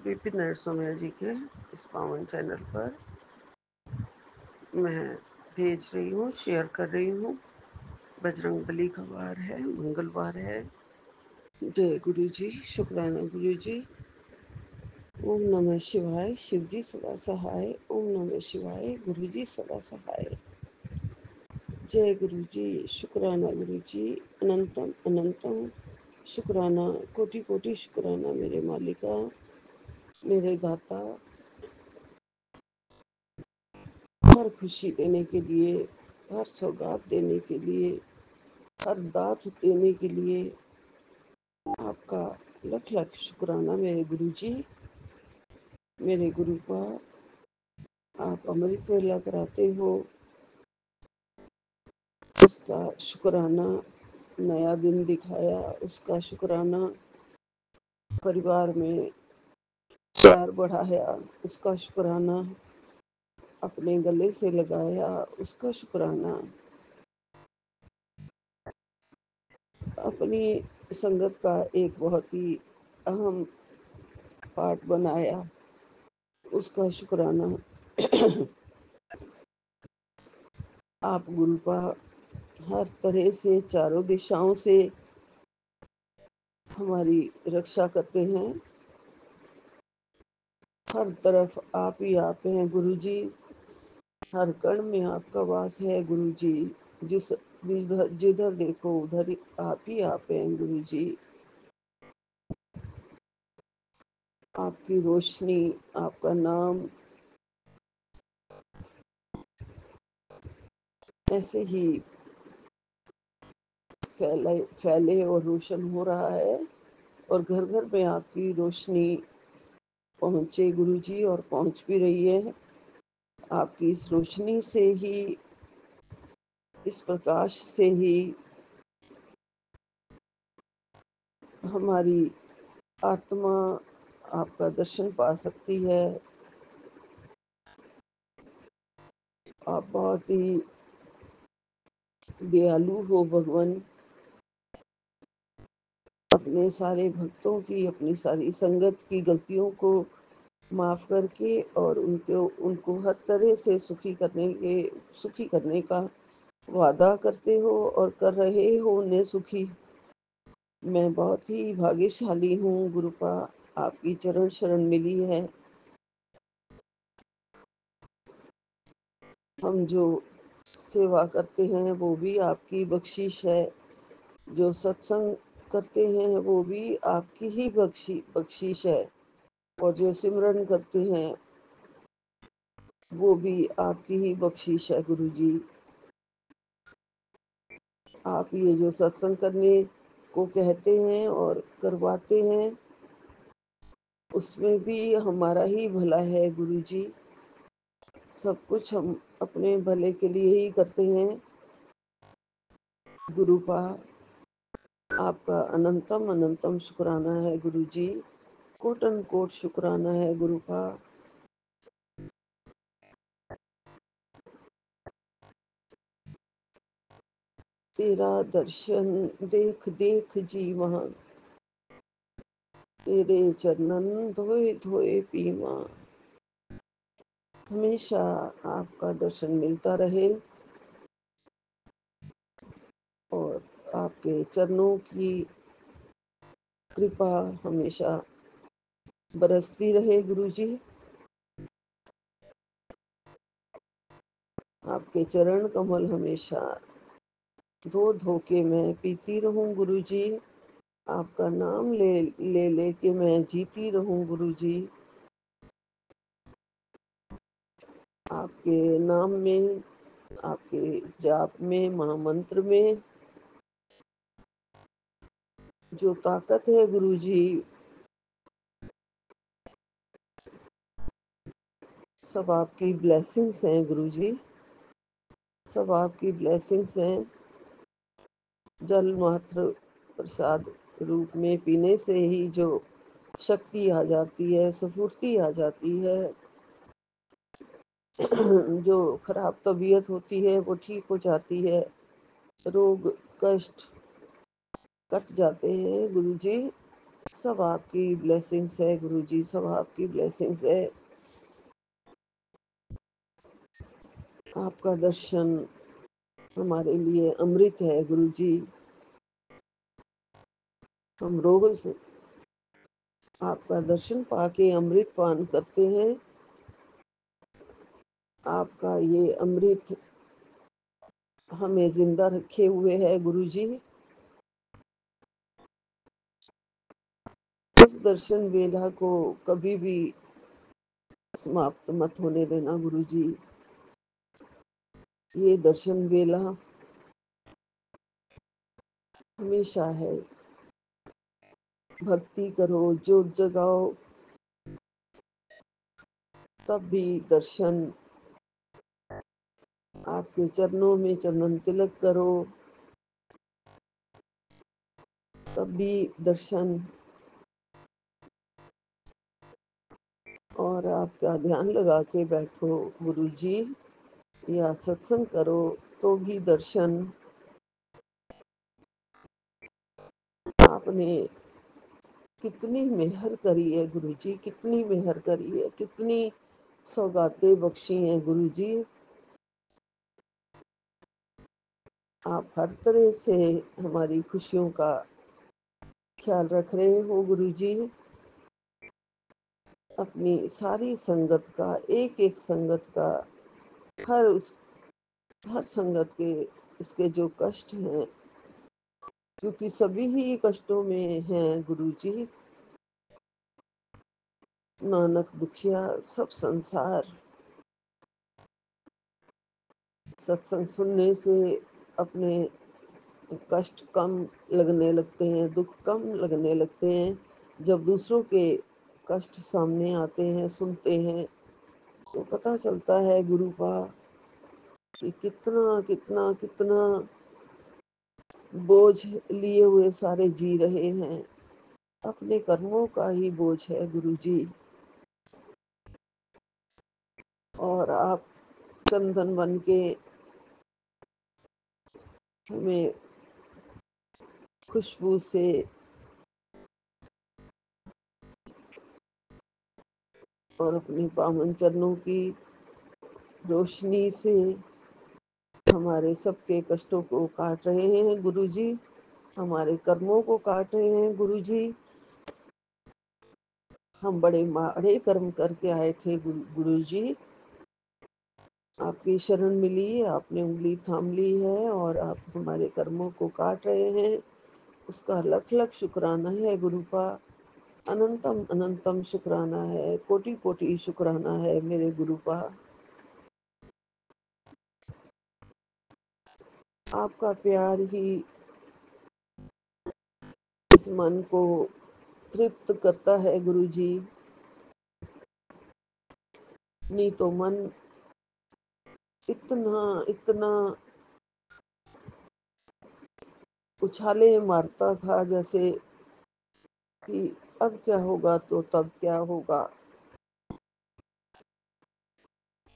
विपिन नरसोम्या जी के इस पावन चैनल पर मैं भेज रही हूँ, शेयर कर रही हूँ। बजरंगबली का वार है, मंगलवार है। जय गुरु जी, शुक्राना गुरु जी। ओम नमः शिवाय, शिव जी सदा सहाय। ओम नमः शिवाय, गुरु जी सदा सहाय। जय गुरु जी, शुक्राना गुरु जी। अनंतम अनंतम शुक्राना, कोटि कोटि शुक्राना मेरे मालिका, मेरे दाता। हर खुशी देने के लिए, हर सौगात देने के लिए, हर दात देने के लिए आपका लख लख शुक्राना मेरे गुरु जी, मेरे गुरु का। आप अमृत वेला कराते हो, उसका शुक्राना। नया दिन दिखाया, उसका शुक्राना। परिवार में प्यार बढ़ाया, उसका शुक्राना। अपने गले से लगाया, उसका शुक्राना। अपनी संगत का एक बहुत ही अहम पार्ट बनाया, उसका शुक्राना। आप गुरुपा हर तरह से, चारों दिशाओं से हमारी रक्षा करते हैं। हर तरफ आप ही आप हैं गुरु जी। हर कण में आपका वास है गुरु जी। जिधर देखो उधर ही आप हैं गुरु जी। आपकी रोशनी, आपका नाम ऐसे ही फैले और रोशन हो रहा है और घर घर में आपकी रोशनी पहुंचे गुरु जी, और पहुंच भी रही है। आपकी इस रोशनी से ही इस प्रकाश से ही हमारी आत्मा आपका दर्शन पा सकती है। आप बहुत ही दयालु हो भगवान। अपने सारे भक्तों की, अपनी सारी संगत की गलतियों को माफ करके और उनको हर तरह से सुखी करने का वादा करते हो और कर रहे हो उन्हें सुखी। मैं बहुत ही भाग्यशाली हूँ गुरुपा, आपकी चरण शरण मिली है। हम जो सेवा करते हैं वो भी आपकी बख्शिश है, जो सत्संग करते हैं वो भी आपकी ही बख्शिश है, और जो सिमरन करते हैं वो भी आपकी ही बख्शिश है गुरु जी। आप ये जो सत्संग करने को कहते हैं और करवाते हैं उसमें भी हमारा ही भला है गुरु जी। सब कुछ हम अपने भले के लिए ही करते हैं गुरुपा। आपका अनंतम अनंतम शुक्राना है गुरु जी। कोटन कोट शुक्राना है गुरुपा। तेरा दर्शन देख देख जीवा, तेरे चरणन धोए धोए पीवा। हमेशा आपका दर्शन मिलता रहे और आपके चरणों की कृपा हमेशा बरसती रहे गुरु जी। आपके चरण कमल हमेशा धो धो के मैं पीती रहूं गुरु जी। आपका नाम ले ले लेके मैं जीती रहूं गुरु जी। आपके नाम में, आपके जाप में, महामंत्र में जो ताकत है गुरु जी, सब आपकी ब्लेसिंग्स हैं गुरु जी। सब आपकी ब्लेसिंग्स हैं। जल मात्र प्रसाद रूप में पीने से ही जो शक्ति आ जाती है, स्फूर्ति आ जाती है। जो खराब तबीयत होती है वो ठीक हो जाती है, रोग कष्ट कट जाते हैं गुरु जी। सब आपकी ब्लेसिंग्स है गुरु जी, सब आपकी ब्लेसिंग्स है। आपका दर्शन हमारे लिए अमृत है गुरु जी। हम रोज आपका दर्शन पाके अमृत पान करते हैं। आपका ये अमृत हमें जिंदा रखे हुए है गुरु जी। इस दर्शन वेला को कभी भी समाप्त मत होने देना गुरु जी। ये दर्शन वेला हमेशा है। भक्ति करो, जोत जगाओ, तब भी दर्शन। आपके चरणों में चंदन तिलक करो, तब भी दर्शन। और आपका ध्यान लगा के बैठो गुरु जी, या सत्संग करो तो भी दर्शन। आपने कितनी मेहर करी है गुरु जी, कितनी मेहर करी है, कितनी सौगातें बख्शी हैं गुरु जी। आप हर तरह से हमारी खुशियों का ख्याल रख रहे हो गुरु जी। अपनी सारी संगत का, एक एक संगत का, हर उस हर संगत के उसके जो कष्ट हैं, क्योंकि सभी ही कष्टों में हैं गुरु जी। नानक दुखिया सब संसार। सत्संग सुनने से अपने कष्ट कम लगने लगते हैं, दुख कम लगने लगते हैं। जब दूसरों के कष्ट सामने आते हैं, सुनते हैं, तो पता चलता है गुरु का कि कितना कितना कितना बोझ लिए हुए सारे जी रहे हैं। अपने कर्मों का ही बोझ है गुरुजी। और आप चंदन बन के हमें खुशबू से और अपने पावन चरणों की रोशनी से हमारे सबके कष्टों को काट रहे हैं गुरुजी। हमारे कर्मों को काट रहे हैं गुरुजी। हम बड़े माड़े कर्म करके आए थे गुरुजी। आपकी शरण मिली, आपने उंगली थाम ली है और आप हमारे कर्मों को काट रहे हैं। उसका लख लख शुक्राना है गुरुपा। अनंतम अनंतम शुक्राना है, कोटि कोटि शुक्राना है मेरे गुरुपा। आपका प्यार ही इस मन को तृप्त करता है गुरुजी। नहीं तो मन इतना इतना उछाले मारता था जैसे कि अब क्या होगा तो तब क्या होगा।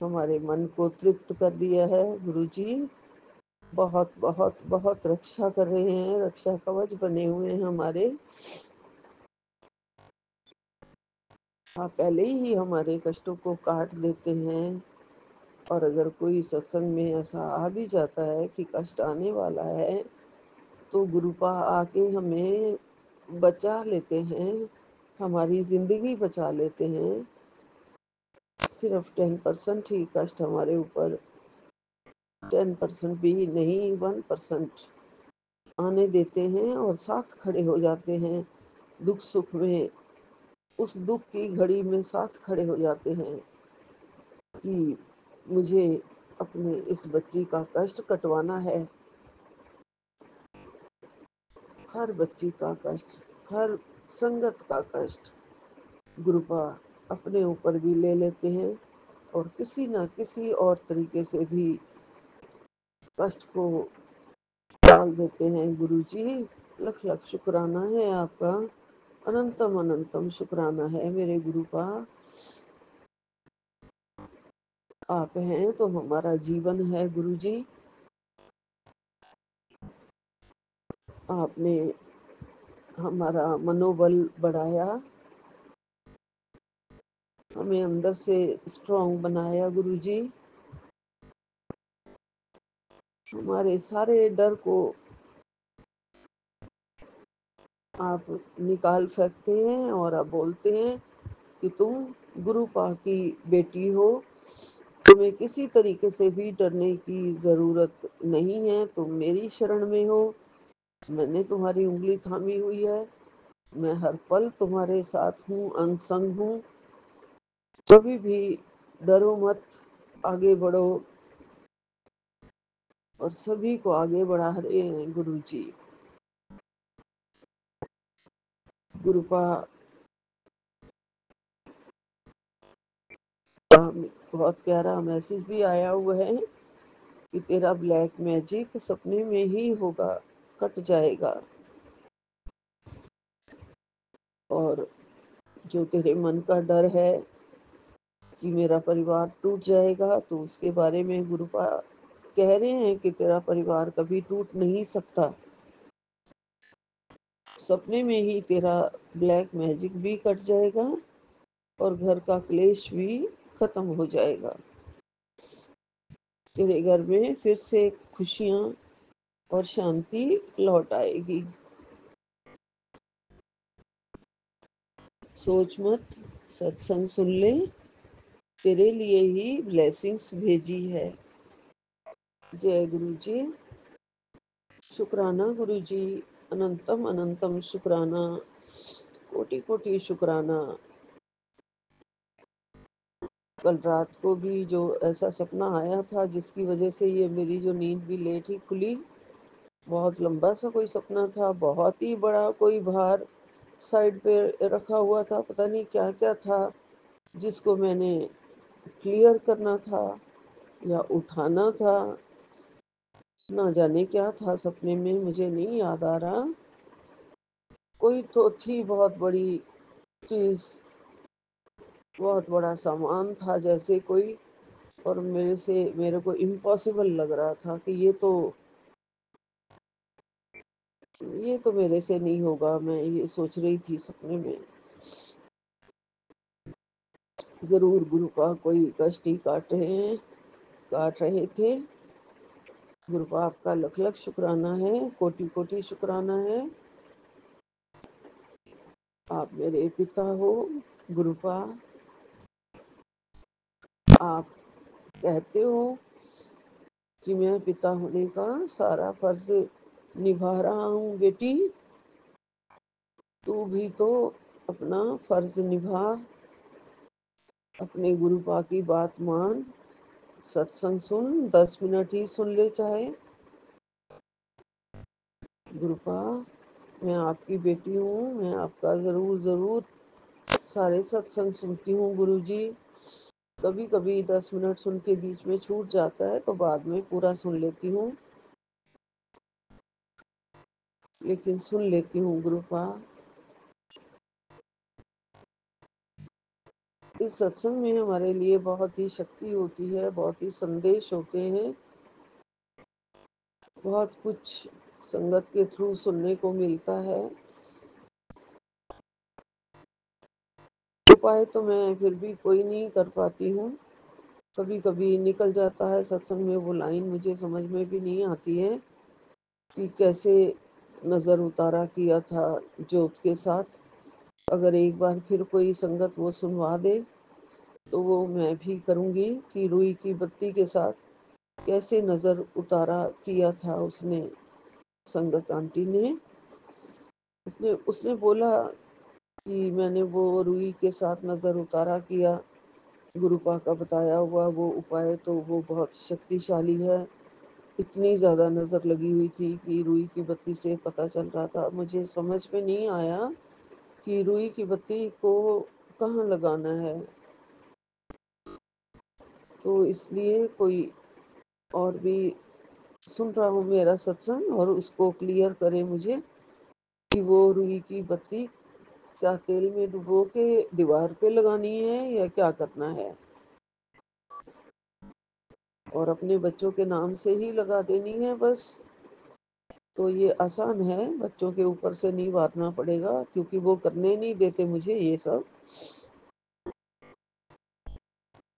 हमारे मन को तृप्त कर दिया है गुरुजी। बहुत बहुत बहुत रक्षा कर रहे हैं, रक्षा कवच बने हुए हैं हमारे। आप पहले ही हमारे कष्टों को काट देते हैं। और अगर कोई सत्संग में ऐसा आ भी जाता है कि कष्ट आने वाला है तो गुरुपा आके हमें बचा लेते हैं, हमारी जिंदगी बचा लेते हैं। सिर्फ 10% ही कष्ट हमारे ऊपर, 10% भी नहीं, 1% आने देते हैं और साथ खड़े हो जाते हैं दुख सुख में। उस दुख की घड़ी में साथ खड़े हो जाते हैं कि मुझे अपने इस बच्ची का कष्ट कटवाना है। हर बच्ची का कष्ट, हर संगत का कष्ट गुरुपा अपने ऊपर भी ले लेते हैं और किसी न किसी और तरीके से भी कष्ट को डाल देते हैं गुरुजी। लख लख शुक्राना है आपका। अनंतम अनंतम शुक्राना है मेरे गुरुपा। आप हैं तो हमारा जीवन है गुरुजी। आपने हमारा मनोबल बढ़ाया, हमें अंदर से स्ट्रांग बनाया गुरुजी। हमारे सारे डर को आप निकाल फेंकते हैं और आप बोलते हैं कि तुम गुरुपा की बेटी हो, तुम्हें किसी तरीके से भी डरने की जरूरत नहीं है। तुम मेरी शरण में हो, मैंने तुम्हारी उंगली थामी हुई है, मैं हर पल तुम्हारे साथ हूँ, अनसंग हूँ। कभी भी डरो मत, आगे बढ़ो। और सभी को आगे बढ़ा रहे हैं गुरु जी। गुरुपा बहुत प्यारा मैसेज भी आया हुआ है कि तेरा ब्लैक मैजिक सपने में ही होगा, कट जाएगा। और जो तेरे मन का डर है कि मेरा परिवार टूट जाएगा, तो उसके बारे में गुरुपा कह रहे हैं कि तेरा परिवार कभी टूट नहीं सकता। सपने में ही तेरा ब्लैक मैजिक भी कट जाएगा और घर का क्लेश भी खत्म हो जाएगा। तेरे घर में फिर से खुशियां और शांति लौट आएगी। सोच मत, सत्संग सुन ले, तेरे लिए ही ब्लेसिंग्स भेजी है। जय गुरु जी। शुक्राना गुरु जी, अनंतम अनंतम शुक्राना, कोटि कोटि शुक्राना। कल रात को भी जो ऐसा सपना आया था जिसकी वजह से ये मेरी जो नींद भी लेट ही खुली, बहुत लंबा सा कोई सपना था, बहुत ही बड़ा कोई भार साइड पे रखा हुआ था, पता नहीं क्या क्या था जिसको मैंने क्लियर करना था। या उठाना था, ना जाने क्या था सपने में, मुझे नहीं याद आ रहा। कोई तो थी बहुत बड़ी चीज, बहुत बड़ा सामान था जैसे कोई, और मेरे को इम्पॉसिबल लग रहा था कि ये तो मेरे से नहीं होगा। मैं ये सोच रही थी सपने में, जरूर गुरु का कोई कष्ट ही काट रहे थे। गुरु का आपका लख लख शुक्राना है, कोटि कोटि शुक्राना है। आप मेरे पिता हो गुरुपा। आप कहते हो कि मैं पिता होने का सारा फर्ज निभा रहा हूँ बेटी, तू भी तो अपना फर्ज निभा, अपने गुरुपा की बात मान, सत्संग सुन, 10 मिनट ही सुन ले चाहे। गुरुपा, मैं आपकी बेटी हूँ, मैं आपका जरूर जरूर सारे सत्संग सुनती हूँ गुरुजी। कभी कभी 10 मिनट सुन के बीच में छूट जाता है तो बाद में पूरा सुन लेती हूँ, लेकिन सुन लेती हूँ गुरुपा। इस सत्संग में हमारे लिए बहुत ही शक्ति होती है, बहुत ही संदेश होते हैं, बहुत कुछ संगत के थ्रू सुनने को मिलता है। उपाय तो मैं फिर भी कोई नहीं कर पाती हूँ, कभी कभी निकल जाता है सत्संग में वो लाइन, मुझे समझ में भी नहीं आती है कि कैसे नजर उतारा किया था ज्योत के साथ। अगर एक बार फिर कोई संगत वो सुनवा दे तो वो मैं भी करूँगी कि रुई की बत्ती के साथ कैसे नजर उतारा किया था उसने, संगत आंटी ने। उसने बोला कि मैंने वो रुई के साथ नजर उतारा किया, गुरुपा का बताया हुआ वो उपाय तो वो बहुत शक्तिशाली है। इतनी ज्यादा नजर लगी हुई थी कि रुई की बत्ती से पता चल रहा था। मुझे समझ में नहीं आया कि रुई की बत्ती को कहाँ लगाना है, तो इसलिए कोई और भी सुन रहा हूँ मेरा सत्संग और उसको क्लियर करे मुझे कि वो रुई की बत्ती क्या तेल में डुबो के दीवार पे लगानी है या क्या करना है, और अपने बच्चों के नाम से ही लगा देनी है बस। तो ये आसान है, बच्चों के ऊपर से नहीं वारना पड़ेगा क्योंकि वो करने नहीं देते मुझे ये सब।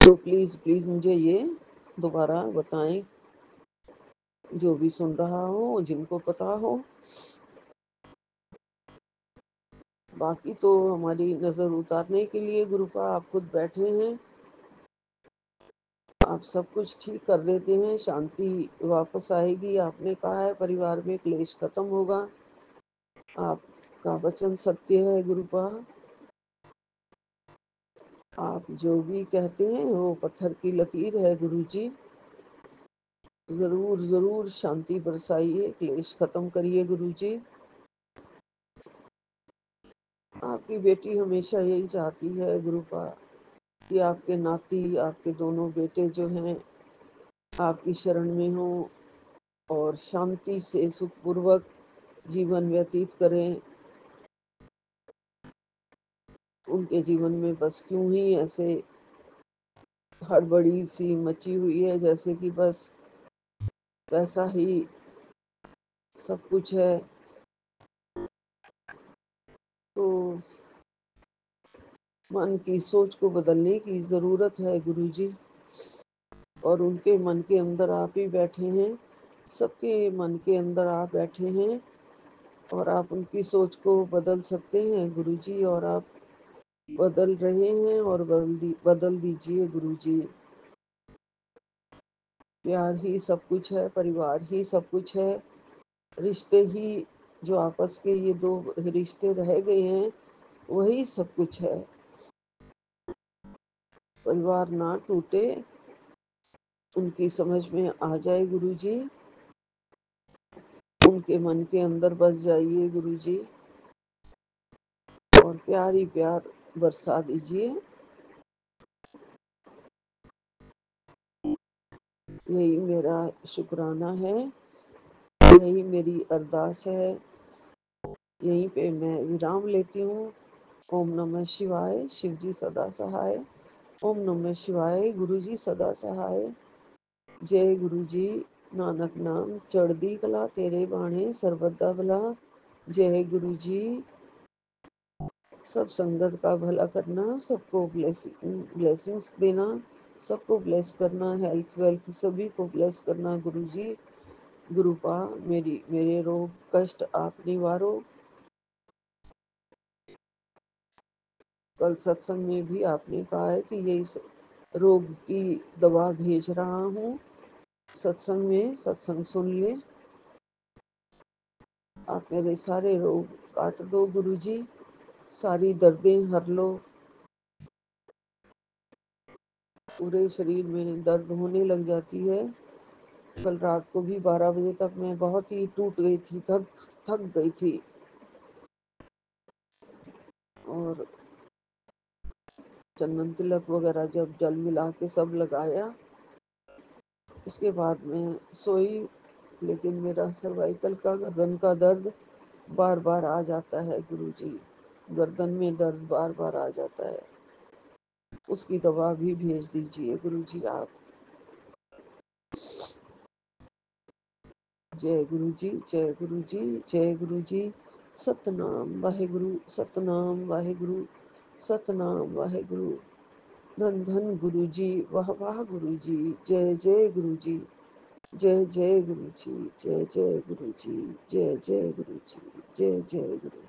तो प्लीज प्लीज मुझे ये दोबारा बताएं, जो भी सुन रहा हो, जिनको पता हो। बाकी तो हमारी नजर उतारने के लिए गुरुपा आप खुद बैठे हैं, आप सब कुछ ठीक कर देते हैं, शांति वापस आएगी। आपने कहा है परिवार में क्लेश खत्म होगा, आपका वचन सत्य है गुरुपा। आप जो भी कहते हैं वो पत्थर की लकीर है गुरुजी। जरूर जरूर शांति बरसाइए, क्लेश खत्म करिए गुरुजी। आपकी बेटी हमेशा यही चाहती है गुरुपा कि आपके नाती, आपके दोनों बेटे जो हैं आपकी शरण में हो और शांति से सुखपूर्वक जीवन व्यतीत करें। उनके जीवन में बस क्यों ही ऐसे हड़बड़ी सी मची हुई है, जैसे कि बस वैसा ही सब कुछ है। तो मन की सोच को बदलने की जरूरत है गुरुजी, और उनके मन के अंदर आप ही बैठे हैं, सबके मन के अंदर आप बैठे हैं और आप उनकी सोच को बदल सकते हैं गुरुजी, और आप बदल रहे हैं और बदल दीजिए गुरुजी। प्यार ही सब कुछ है, परिवार ही सब कुछ है, रिश्ते ही जो आपस के ये दो रिश्ते रह गए हैं वही सब कुछ है। परिवार ना टूटे, उनकी समझ में आ जाए गुरुजी, उनके मन के अंदर बस जाइए गुरुजी और प्यार ही प्यार बरसा दीजिए। यही मेरा शुक्राना है, यही मेरी अरदास है। यहीं पे मैं विराम लेती हूँ। ओम नमः शिवाय। शिव जी सदा सहाय। ओम नमः शिवाय। गुरु जी सदा सहाय। जय गुरु जी। नानक नाम चढ़दी कला, तेरे बाणे सर्वदा भला। जय गुरु जी। सब संगत का भला करना, सबको ब्लेसिंग्स देना, सबको ब्लेस करना, हेल्थ वेल्थ सभी को ब्लेस करना। गुरु जी गुरुपा मेरे रोग कष्ट आप निवारो। कल सत्संग में भी आपने कहा है कि ये इस रोग की दवा भेज रहा हूँ। सत्संग में सत्संग सुन ले, आप मेरे सारे रोग काट दो गुरु जी, सारी दर्दें हर लो। पूरे शरीर में दर्द होने लग जाती है। कल रात को भी 12 बजे तक मैं बहुत ही टूट गई थी, थक गई थी। और चंदन तिलक वगैरह जब जल मिला के सब लगाया, उसके बाद मैं सोई। लेकिन मेरा सर्वाइकल का गर्दन का दर्द बार बार आ जाता है गुरुजी, गर्दन में दर्द बार बार आ जाता है। उसकी दवा भी भेज दीजिए गुरुजी आप। जय गुरु जी, जय गुरु जी, जय गुरु जी। सतनाम वाहेगुरु, सतनाम वाहेगुरु, सतनाम वाहेगुरु। धन धन गुरु जी, वाह वाह गुरु जी। जय जय गुरु जी, जय जय गुरु जी, जय जय गुरु जी, जय जय गुरु जी, जय जय गुरु जी।